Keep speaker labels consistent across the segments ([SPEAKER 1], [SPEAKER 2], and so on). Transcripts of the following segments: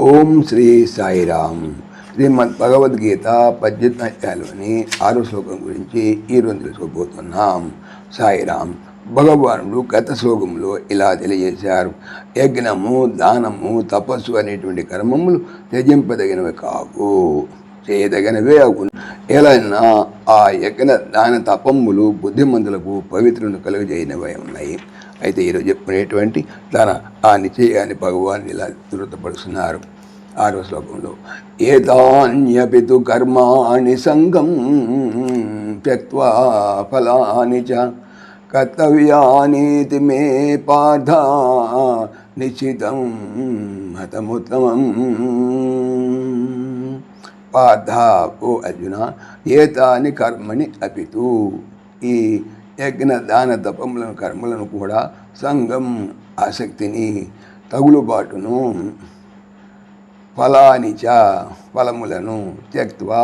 [SPEAKER 1] ఓం శ్రీ సాయిరామ్. శ్రీమద్ భగవద్గీత 18వ అధ్యాయంలోని 6వ శ్లోకం గురించి ఈరోజు తెలుసుకోబోతున్నాం. సాయిరామ్. భగవానుడు గత శ్లోకంలో ఇలా తెలియజేశారు. యజ్ఞము, దానము, తపస్సు అనేటువంటి కర్మములు త్యజింపదగినవి కావు, చేయదగినవే అవు. ఎలా ఆ యజ్ఞ దాన తపములు బుద్ధిమంతులకు పవిత్రులను కలుగజేయనివై ఉన్నాయి. అయితే ఈరోజు చెప్పుకునేటువంటి ఆ నిశ్చయాన్ని భగవాన్ ఇలా ధృతపరుస్తున్నారు 6వ శ్లోకంలో. ఏతాన్యపితు కర్మాణి సంగం త్యక్త్వా ఫలాని చ కర్తవ్యానీతి మే పార్థ నిశ్చితం హతముత్తమం. పార్థ, ఓ అర్జున, ఏతాని కర్మని అపితు, ఈ యజ్ఞ దాన తపములను కర్మలను కూడా సంగం ఆసక్తిని, తగులుబాటును, ఫలానిచ ఫలములను, త్యక్త్వా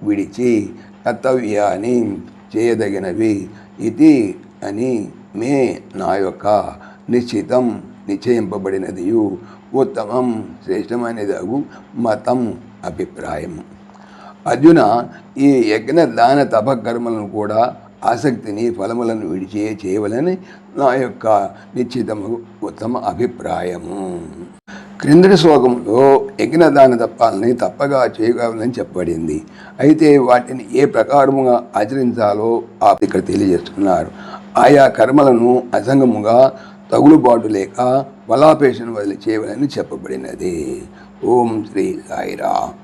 [SPEAKER 1] విడిచి, కర్తవ్యాన్ని చేయదగినవి, ఇది అని మే నా యొక్క నిశ్చితం నిశ్చయింపబడినదియు, ఉత్తమం శ్రేష్టమైనదగు మతం అభిప్రాయం. అర్జున, ఈ యజ్ఞ దాన తపకర్మలను కూడా ఆసక్తిని, ఫలములను విడిచి చేయవలని నా యొక్క నిశ్చితము ఉత్తమ అభిప్రాయము. క్రిందటి శ్లోకంలో యజ్ఞదాన తపాలని తప్పగా చేయగలని చెప్పబడింది. అయితే వాటిని ఏ ప్రకారముగా ఆచరించాలో ఇక్కడ తెలియజేస్తున్నారు. ఆయా కర్మలను అసంగముగా, తగులుబాటు లేక, ఫలాపేక్షను వదిలి చేయవలని చెప్పబడినది. ఓం శ్రీ సాయిరామ్.